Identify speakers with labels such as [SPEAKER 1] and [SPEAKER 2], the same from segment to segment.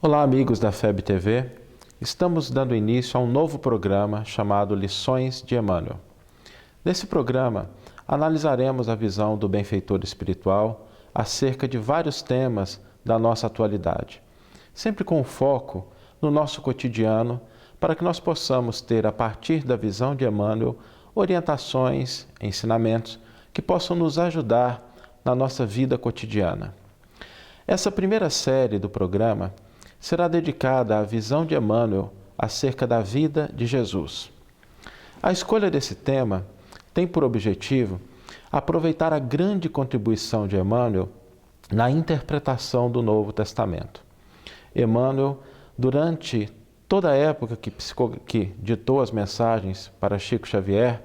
[SPEAKER 1] Olá, amigos da FEB TV. Estamos dando início a um novo programa chamado Lições de Emmanuel. Nesse programa, analisaremos a visão do benfeitor espiritual acerca de vários temas da nossa atualidade, sempre com foco no nosso cotidiano, para que nós possamos ter, a partir da visão de Emmanuel, orientações, ensinamentos que possam nos ajudar na nossa vida cotidiana. Essa primeira série do programa será dedicada à visão de Emmanuel acerca da vida de Jesus. A escolha desse tema tem por objetivo aproveitar a grande contribuição de Emmanuel na interpretação do Novo Testamento. Emmanuel, durante toda a época que ditou as mensagens para Chico Xavier,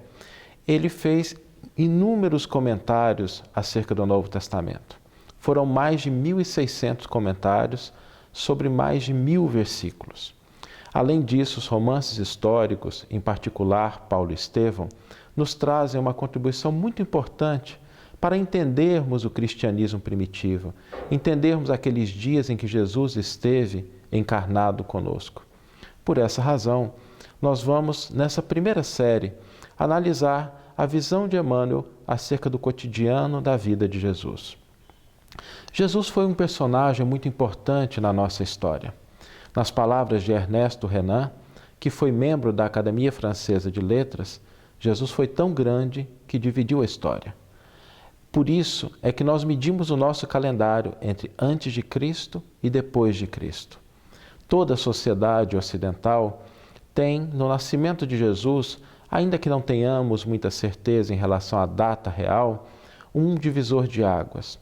[SPEAKER 1] ele fez inúmeros comentários acerca do Novo Testamento. Foram mais de 1.600 comentários sobre mais de 1.000 versículos. Além disso, os romances históricos, em particular Paulo e Estevão, nos trazem uma contribuição muito importante para entendermos o cristianismo primitivo, entendermos aqueles dias em que Jesus esteve encarnado conosco. Por essa razão, nós vamos, nessa primeira série, analisar a visão de Emmanuel acerca do cotidiano da vida de Jesus. Jesus foi um personagem muito importante na nossa história. Nas palavras de Ernesto Renan, que foi membro da Academia Francesa de Letras, Jesus foi tão grande que dividiu a história. Por isso é que nós medimos o nosso calendário entre antes de Cristo e depois de Cristo. Toda a sociedade ocidental tem, no nascimento de Jesus, ainda que não tenhamos muita certeza em relação à data real, um divisor de águas,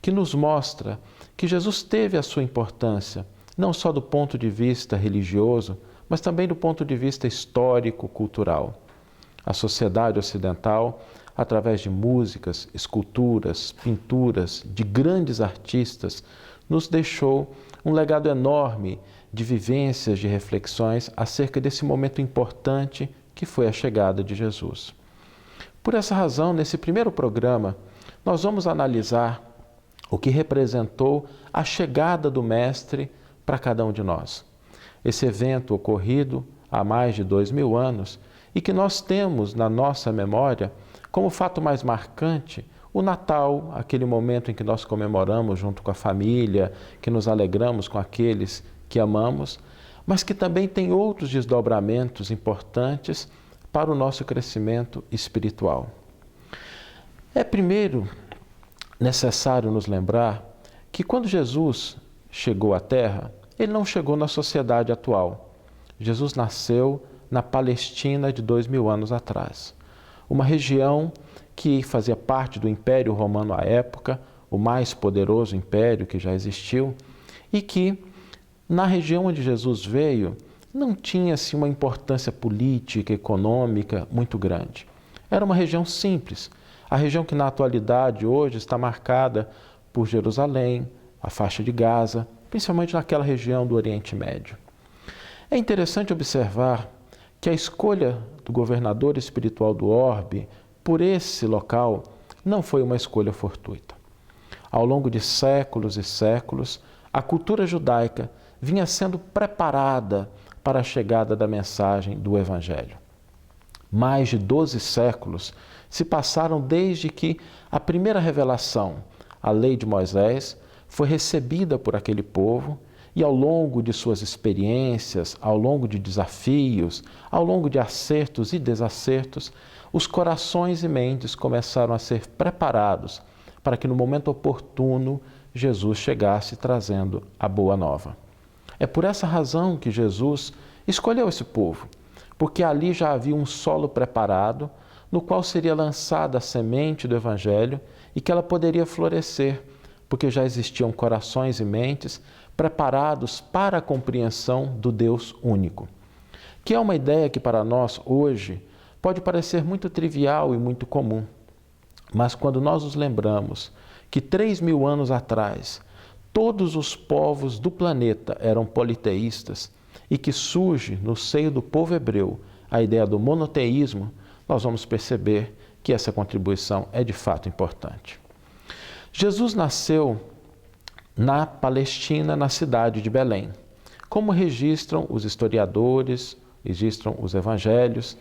[SPEAKER 1] que nos mostra que Jesus teve a sua importância, não só do ponto de vista religioso, mas também do ponto de vista histórico, cultural. A sociedade ocidental, através de músicas, esculturas, pinturas, de grandes artistas, nos deixou um legado enorme de vivências, de reflexões acerca desse momento importante que foi a chegada de Jesus. Por essa razão, nesse primeiro programa, nós vamos analisar o que representou a chegada do Mestre para cada um de nós. Esse evento ocorrido há mais de 2.000 anos e que nós temos na nossa memória como fato mais marcante o Natal, aquele momento em que nós comemoramos junto com a família, que nos alegramos com aqueles que amamos, mas que também tem outros desdobramentos importantes para o nosso crescimento espiritual. É primeiro necessário nos lembrar que quando Jesus chegou à Terra, ele não chegou na sociedade atual. Jesus nasceu na Palestina de 2.000 anos atrás. Uma região que fazia parte do Império Romano à época, o mais poderoso império que já existiu, e que, na região onde Jesus veio, não tinha-se uma importância política, econômica muito grande. Era uma região simples, a região que na atualidade hoje está marcada por Jerusalém, a faixa de Gaza, principalmente naquela região do Oriente Médio. É interessante observar que a escolha do governador espiritual do orbe por esse local não foi uma escolha fortuita. Ao longo de séculos e séculos, a cultura judaica vinha sendo preparada para a chegada da mensagem do Evangelho. Mais de 12 séculos se passaram desde que a primeira revelação, a lei de Moisés, foi recebida por aquele povo e ao longo de suas experiências, ao longo de desafios, ao longo de acertos e desacertos, os corações e mentes começaram a ser preparados para que no momento oportuno Jesus chegasse trazendo a boa nova. É por essa razão que Jesus escolheu esse povo, porque ali já havia um solo preparado no qual seria lançada a semente do Evangelho e que ela poderia florescer, porque já existiam corações e mentes preparados para a compreensão do Deus único. Que é uma ideia que para nós hoje pode parecer muito trivial e muito comum, mas quando nós nos lembramos que 3.000 anos atrás todos os povos do planeta eram politeístas e que surge no seio do povo hebreu a ideia do monoteísmo, nós vamos perceber que essa contribuição é de fato importante. Jesus nasceu na Palestina, na cidade de Belém. como registram os historiadores, registram os evangelhos.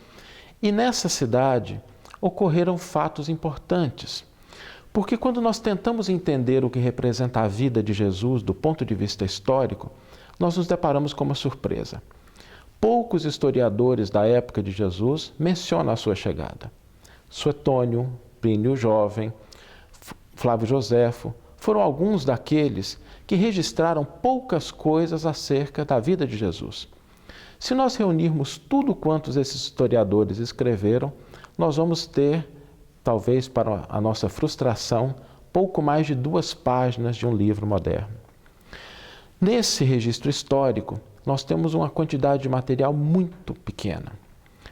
[SPEAKER 1] E nessa cidade ocorreram fatos importantes, porque quando nós tentamos entender o que representa a vida de Jesus do ponto de vista histórico, nós nos deparamos com uma surpresa. Poucos historiadores da época de Jesus mencionam a sua chegada. Suetônio, Plínio o Jovem, Flávio Joséfo, foram alguns daqueles que registraram poucas coisas acerca da vida de Jesus. Se nós reunirmos tudo quanto esses historiadores escreveram, nós vamos ter, talvez para a nossa frustração, pouco mais de 2 páginas de um livro moderno. Nesse registro histórico, nós temos uma quantidade de material muito pequena,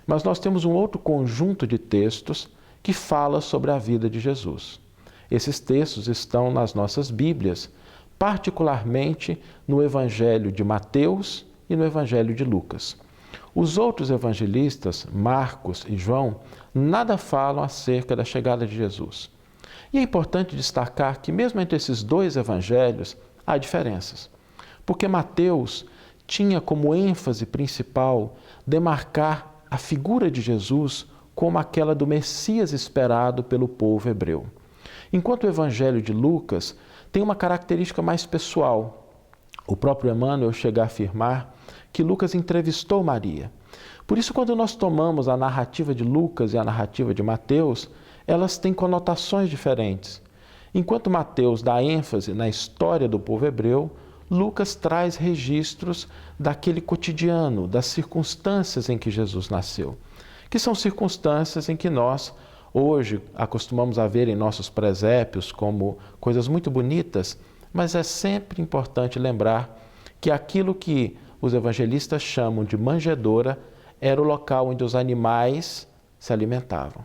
[SPEAKER 1] mas nós temos um outro conjunto de textos que fala sobre a vida de Jesus. Esses textos estão nas nossas Bíblias, particularmente no Evangelho de Mateus e no Evangelho de Lucas. Os outros evangelistas, Marcos e João, nada falam acerca da chegada de Jesus. E é importante destacar que mesmo entre esses 2 evangelhos há diferenças, porque Mateus tinha como ênfase principal demarcar a figura de Jesus como aquela do Messias esperado pelo povo hebreu. Enquanto o Evangelho de Lucas tem uma característica mais pessoal. O próprio Emmanuel chega a afirmar que Lucas entrevistou Maria. Por isso, quando nós tomamos a narrativa de Lucas e a narrativa de Mateus, elas têm conotações diferentes. Enquanto Mateus dá ênfase na história do povo hebreu, Lucas traz registros daquele cotidiano, das circunstâncias em que Jesus nasceu, que são circunstâncias em que nós, hoje, acostumamos a ver em nossos presépios como coisas muito bonitas, mas é sempre importante lembrar que aquilo que os evangelistas chamam de manjedoura era o local onde os animais se alimentavam.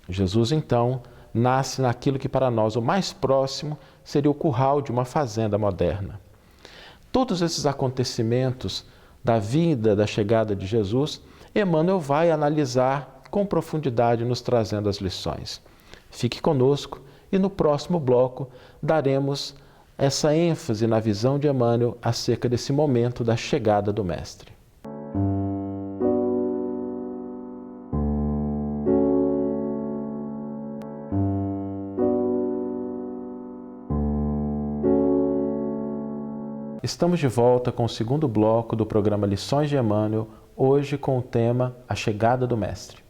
[SPEAKER 1] Jesus, então, nasce naquilo que para nós o mais próximo seria o curral de uma fazenda moderna. Todos esses acontecimentos da vida, da chegada de Jesus, Emmanuel vai analisar com profundidade, nos trazendo as lições. Fique conosco e no próximo bloco daremos essa ênfase na visão de Emmanuel acerca desse momento da chegada do Mestre. Estamos de volta com o segundo bloco do programa Lições de Emmanuel, hoje com o tema A Chegada do Mestre.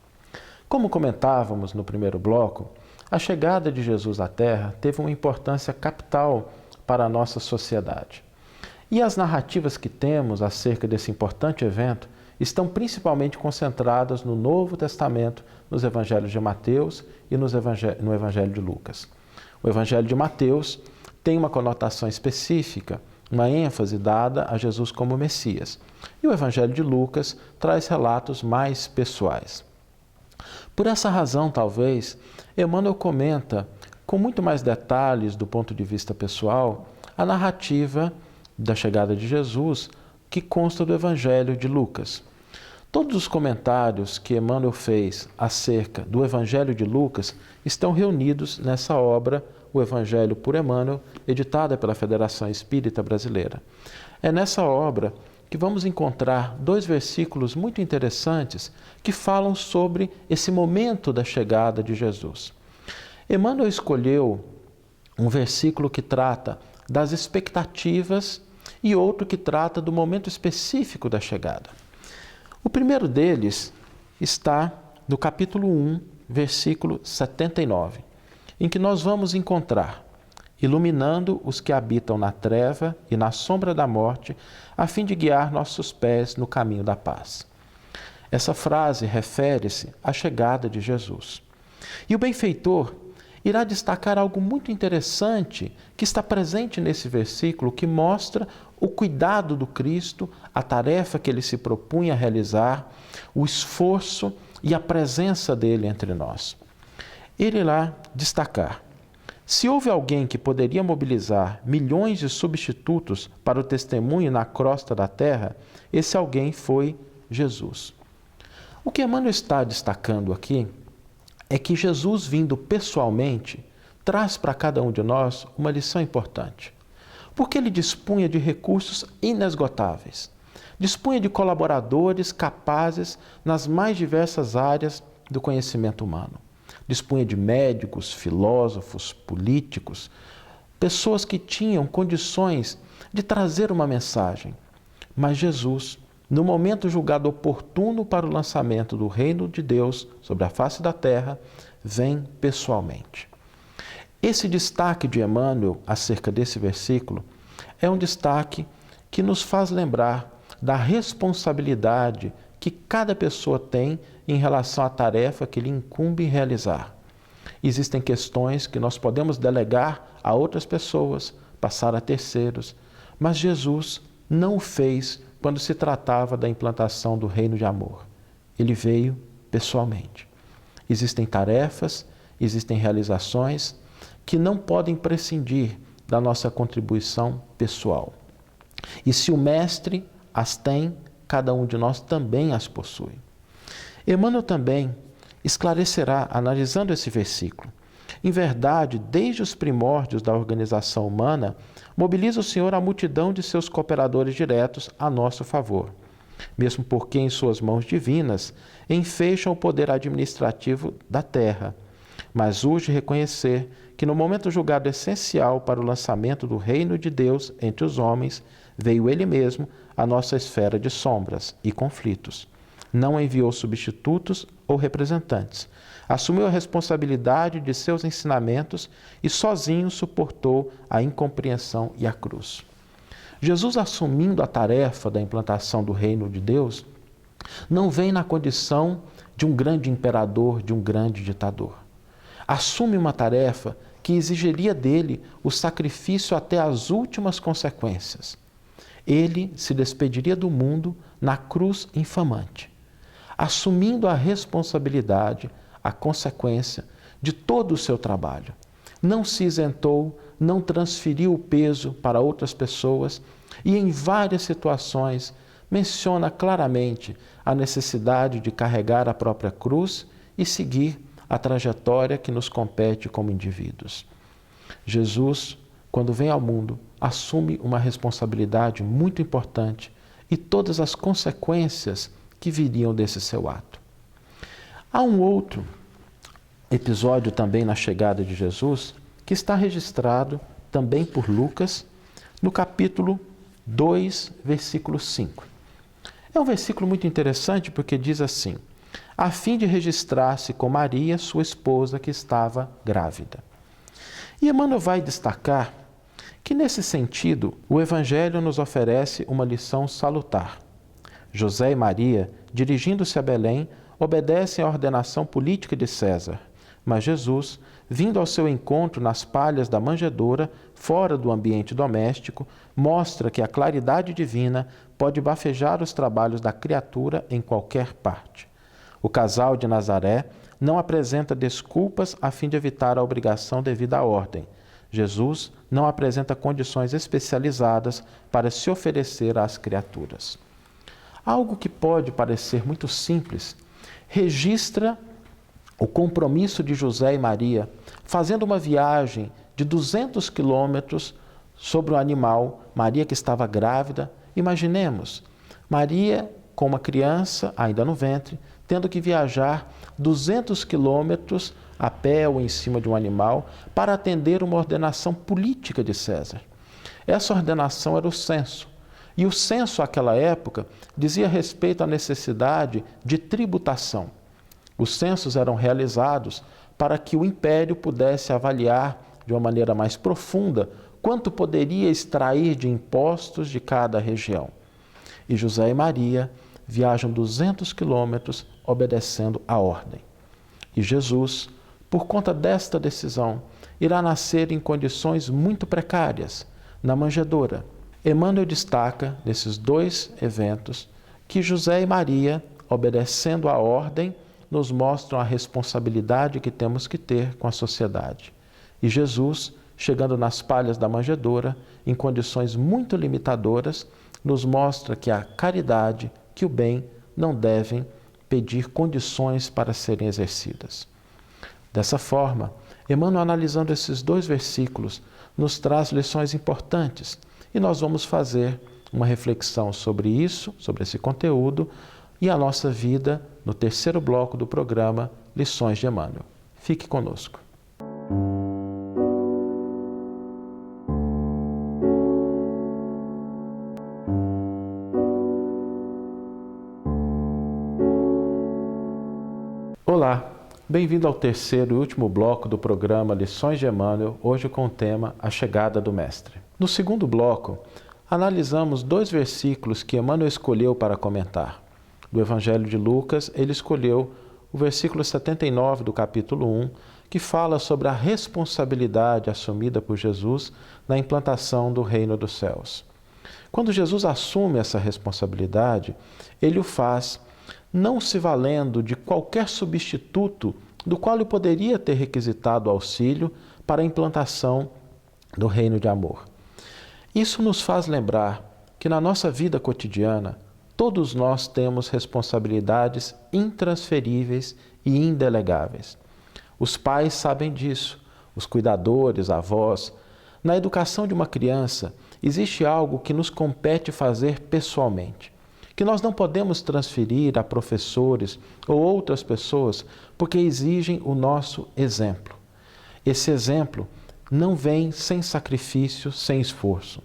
[SPEAKER 1] Como comentávamos no primeiro bloco, a chegada de Jesus à Terra teve uma importância capital para a nossa sociedade. E as narrativas que temos acerca desse importante evento estão principalmente concentradas no Novo Testamento, nos Evangelhos de Mateus e no Evangelho de Lucas. O Evangelho de Mateus tem uma conotação específica, uma ênfase dada a Jesus como Messias. E o Evangelho de Lucas traz relatos mais pessoais. Por essa razão, talvez, Emmanuel comenta, com muito mais detalhes do ponto de vista pessoal, a narrativa da chegada de Jesus que consta do Evangelho de Lucas. Todos os comentários que Emmanuel fez acerca do Evangelho de Lucas estão reunidos nessa obra, o Evangelho por Emmanuel, editada pela Federação Espírita Brasileira. É nessa obra que vamos encontrar 2 versículos muito interessantes que falam sobre esse momento da chegada de Jesus. Emmanuel escolheu um versículo que trata das expectativas e outro que trata do momento específico da chegada. O primeiro deles está no capítulo 1, versículo 79, em que nós vamos encontrar: iluminando os que habitam na treva e na sombra da morte, a fim de guiar nossos pés no caminho da paz. Essa frase refere-se à chegada de Jesus. E o benfeitor irá destacar algo muito interessante que está presente nesse versículo, que mostra o cuidado do Cristo, a tarefa que ele se propunha a realizar, o esforço e a presença dele entre nós. Ele irá destacar: se houve alguém que poderia mobilizar milhões de substitutos para o testemunho na crosta da terra, esse alguém foi Jesus. O que Emmanuel está destacando aqui é que Jesus, vindo pessoalmente, traz para cada um de nós uma lição importante. Porque ele dispunha de recursos inesgotáveis. Dispunha de colaboradores capazes nas mais diversas áreas do conhecimento humano. Dispunha de médicos, filósofos, políticos, pessoas que tinham condições de trazer uma mensagem. Mas Jesus, no momento julgado oportuno para o lançamento do reino de Deus sobre a face da terra, vem pessoalmente. Esse destaque de Emmanuel acerca desse versículo é um destaque que nos faz lembrar da responsabilidade que cada pessoa tem em relação à tarefa que lhe incumbe realizar. Existem questões que nós podemos delegar a outras pessoas, passar a terceiros, mas Jesus não o fez quando se tratava da implantação do reino de amor. Ele veio pessoalmente. Existem tarefas, existem realizações que não podem prescindir da nossa contribuição pessoal. E se o Mestre as tem, cada um de nós também as possui. Emmanuel também esclarecerá, analisando esse versículo. Em verdade, desde os primórdios da organização humana, mobiliza o Senhor a multidão de seus cooperadores diretos a nosso favor, mesmo porque em suas mãos divinas enfeixam o poder administrativo da terra. Mas urge reconhecer que no momento julgado essencial para o lançamento do reino de Deus entre os homens, veio Ele mesmo à nossa esfera de sombras e conflitos. Não enviou substitutos ou representantes. Assumiu a responsabilidade de seus ensinamentos e sozinho suportou a incompreensão e a cruz. Jesus, assumindo a tarefa da implantação do reino de Deus, não vem na condição de um grande imperador, de um grande ditador. Assume uma tarefa que exigiria dele o sacrifício até as últimas consequências. Ele se despediria do mundo na cruz infamante, assumindo a responsabilidade, a consequência de todo o seu trabalho. Não se isentou, não transferiu o peso para outras pessoas e, em várias situações, menciona claramente a necessidade de carregar a própria cruz e seguir a trajetória que nos compete como indivíduos. Jesus, quando vem ao mundo, assume uma responsabilidade muito importante e todas as consequências que viriam desse seu ato. Há um outro episódio também na chegada de Jesus, que está registrado também por Lucas, no capítulo 2, versículo 5. É um versículo muito interessante porque diz assim: a fim de registrar-se com Maria, sua esposa, que estava grávida. E Emmanuel vai destacar que, nesse sentido, o Evangelho nos oferece uma lição salutar. José e Maria, dirigindo-se a Belém, obedecem à ordenação política de César, mas Jesus, vindo ao seu encontro nas palhas da manjedoura, fora do ambiente doméstico, mostra que a claridade divina pode bafejar os trabalhos da criatura em qualquer parte. O casal de Nazaré não apresenta desculpas a fim de evitar a obrigação devida à ordem. Jesus não apresenta condições especializadas para se oferecer às criaturas. Algo que pode parecer muito simples, registra o compromisso de José e Maria, fazendo uma viagem de 200 quilômetros sobre o animal, Maria que estava grávida. Imaginemos, Maria com uma criança ainda no ventre, tendo que viajar 200 quilômetros a pé ou em cima de um animal para atender uma ordenação política de César. Essa ordenação era o censo. E o censo, àquela época, dizia respeito à necessidade de tributação. Os censos eram realizados para que o império pudesse avaliar de uma maneira mais profunda quanto poderia extrair de impostos de cada região. E José e Maria viajam 200 quilômetros obedecendo à ordem. E Jesus, por conta desta decisão, irá nascer em condições muito precárias, na manjedoura. Emmanuel destaca, nesses dois eventos, que José e Maria, obedecendo à ordem, nos mostram a responsabilidade que temos que ter com a sociedade. E Jesus, chegando nas palhas da manjedoura, em condições muito limitadoras, nos mostra que a caridade, que o bem, não devem pedir condições para serem exercidas. Dessa forma, Emmanuel, analisando esses dois versículos, nos traz lições importantes e nós vamos fazer uma reflexão sobre isso, sobre esse conteúdo e a nossa vida no terceiro bloco do programa Lições de Emmanuel. Fique conosco. Olá, bem-vindo ao terceiro e último bloco do programa Lições de Emmanuel, hoje com o tema A Chegada do Mestre. No segundo bloco, analisamos 2 versículos que Emmanuel escolheu para comentar. Do Evangelho de Lucas, ele escolheu o versículo 79 do capítulo 1, que fala sobre a responsabilidade assumida por Jesus na implantação do reino dos céus. Quando Jesus assume essa responsabilidade, ele o faz não se valendo de qualquer substituto do qual ele poderia ter requisitado auxílio para a implantação do reino de amor. Isso nos faz lembrar que na nossa vida cotidiana, todos nós temos responsabilidades intransferíveis e indelegáveis. Os pais sabem disso, os cuidadores, avós. Na educação de uma criança, existe algo que nos compete fazer pessoalmente, que nós não podemos transferir a professores ou outras pessoas porque exigem o nosso exemplo. Esse exemplo não vem sem sacrifício, sem esforço.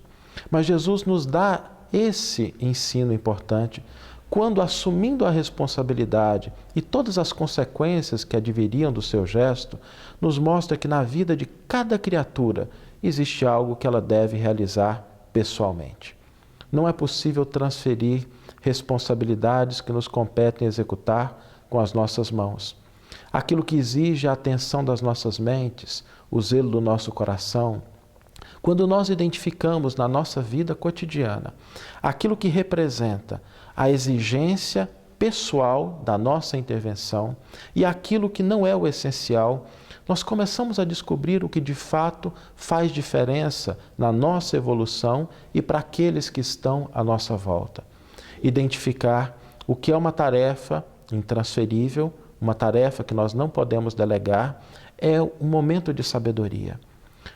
[SPEAKER 1] Mas Jesus nos dá esse ensino importante quando, assumindo a responsabilidade e todas as consequências que adviriam do seu gesto, nos mostra que na vida de cada criatura existe algo que ela deve realizar pessoalmente. Não é possível transferir responsabilidades que nos competem executar com as nossas mãos. Aquilo que exige a atenção das nossas mentes, o zelo do nosso coração. Quando nós identificamos na nossa vida cotidiana aquilo que representa a exigência pessoal da nossa intervenção e aquilo que não é o essencial, nós começamos a descobrir o que de fato faz diferença na nossa evolução e para aqueles que estão à nossa volta. Identificar o que é uma tarefa intransferível, uma tarefa que nós não podemos delegar, é um momento de sabedoria.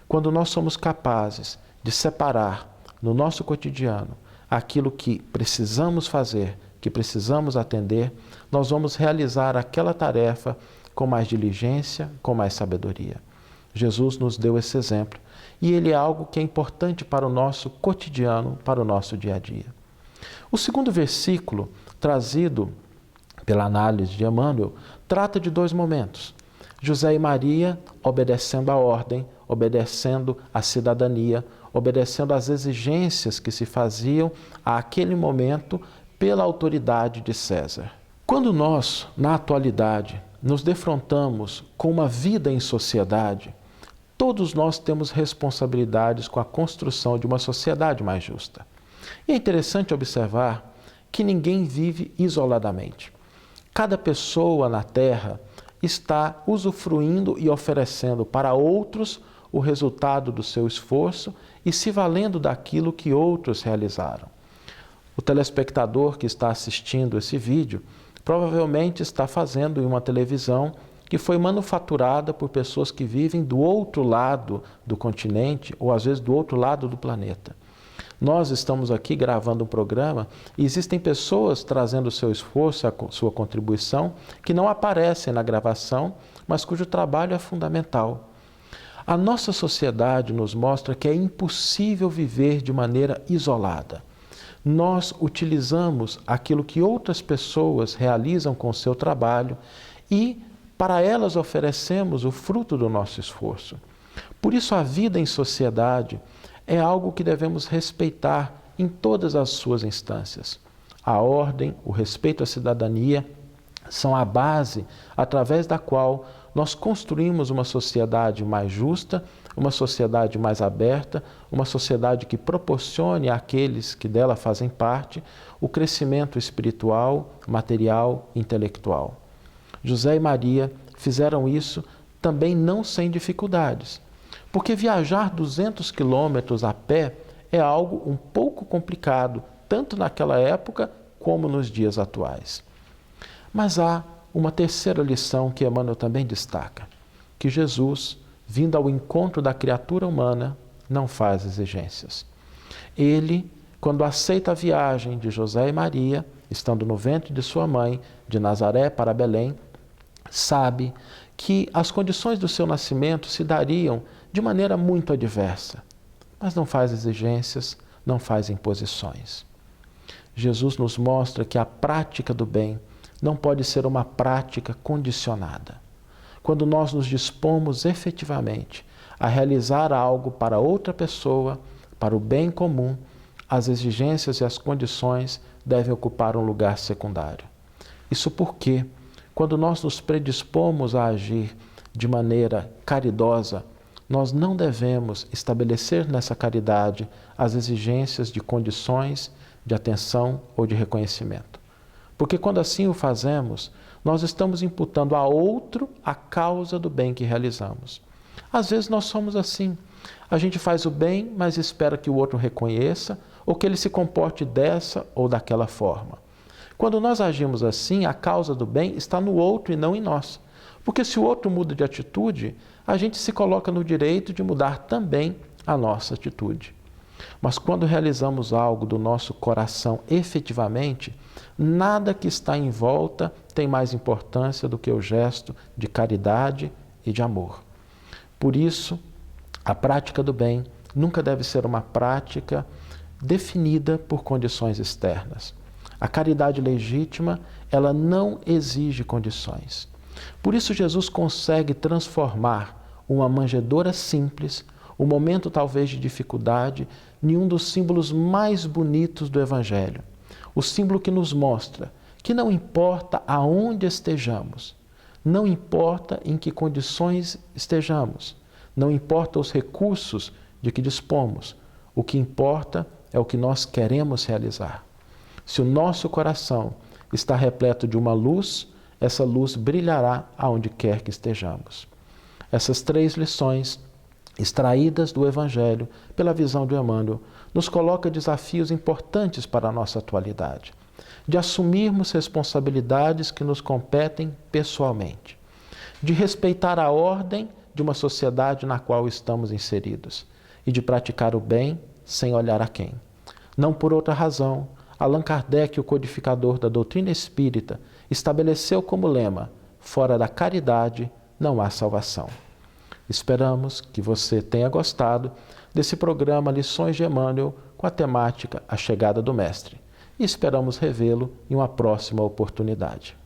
[SPEAKER 1] Quando nós somos capazes de separar no nosso cotidiano aquilo que precisamos fazer, que precisamos atender, nós vamos realizar aquela tarefa com mais diligência, com mais sabedoria. Jesus nos deu esse exemplo e ele é algo que é importante para o nosso cotidiano, para o nosso dia a dia. O segundo versículo, trazido pela análise de Emmanuel, trata de 2 momentos. José e Maria obedecendo à ordem, obedecendo à cidadania, obedecendo às exigências que se faziam àquele momento pela autoridade de César. Quando nós, na atualidade, nos defrontamos com uma vida em sociedade, todos nós temos responsabilidades com a construção de uma sociedade mais justa. E é interessante observar que ninguém vive isoladamente. Cada pessoa na Terra está usufruindo e oferecendo para outros o resultado do seu esforço e se valendo daquilo que outros realizaram. O telespectador que está assistindo esse vídeo provavelmente está fazendo em uma televisão que foi manufaturada por pessoas que vivem do outro lado do continente ou às vezes do outro lado do planeta. Nós estamos aqui gravando um programa e existem pessoas trazendo o seu esforço, a sua contribuição, que não aparecem na gravação, mas cujo trabalho é fundamental. A nossa sociedade nos mostra que é impossível viver de maneira isolada. Nós utilizamos aquilo que outras pessoas realizam com o seu trabalho e para elas oferecemos o fruto do nosso esforço. Por isso a vida em sociedade é algo que devemos respeitar em todas as suas instâncias. A ordem, o respeito à cidadania são a base através da qual nós construímos uma sociedade mais justa, uma sociedade mais aberta, uma sociedade que proporcione àqueles que dela fazem parte o crescimento espiritual, material, intelectual. José e Maria fizeram isso também não sem dificuldades, porque viajar 200 quilômetros a pé é algo um pouco complicado, tanto naquela época como nos dias atuais. Mas há uma terceira lição que Emmanuel também destaca, que Jesus, vindo ao encontro da criatura humana, não faz exigências. Ele, quando aceita a viagem de José e Maria, estando no ventre de sua mãe, de Nazaré para Belém, sabe que as condições do seu nascimento se dariam de maneira muito adversa, mas não faz exigências, não faz imposições. Jesus nos mostra que a prática do bem não pode ser uma prática condicionada. Quando nós nos dispomos efetivamente a realizar algo para outra pessoa, para o bem comum, as exigências e as condições devem ocupar um lugar secundário. Isso porque, quando nós nos predispomos a agir de maneira caridosa, nós não devemos estabelecer nessa caridade as exigências de condições, de atenção ou de reconhecimento. Porque quando assim o fazemos, nós estamos imputando a outro a causa do bem que realizamos. Às vezes nós somos assim. A gente faz o bem, mas espera que o outro reconheça ou que ele se comporte dessa ou daquela forma. Quando nós agimos assim, a causa do bem está no outro e não em nós. Porque se o outro muda de atitude, a gente se coloca no direito de mudar também a nossa atitude. Mas quando realizamos algo do nosso coração efetivamente, nada que está em volta tem mais importância do que o gesto de caridade e de amor. Por isso, a prática do bem nunca deve ser uma prática definida por condições externas. A caridade legítima, ela não exige condições. Por isso Jesus consegue transformar uma manjedoura simples, um momento talvez de dificuldade, em um dos símbolos mais bonitos do Evangelho. O símbolo que nos mostra que não importa aonde estejamos, não importa em que condições estejamos, não importa os recursos de que dispomos, o que importa é o que nós queremos realizar. Se o nosso coração está repleto de uma luz, essa luz brilhará aonde quer que estejamos. Essas 3 lições, extraídas do Evangelho pela visão de Emmanuel, nos coloca desafios importantes para a nossa atualidade, de assumirmos responsabilidades que nos competem pessoalmente, de respeitar a ordem de uma sociedade na qual estamos inseridos e de praticar o bem sem olhar a quem. Não por outra razão, Allan Kardec, o codificador da doutrina espírita, estabeleceu como lema: fora da caridade não há salvação. Esperamos que você tenha gostado desse programa Lições de Emmanuel com a temática A Chegada do Mestre e esperamos revê-lo em uma próxima oportunidade.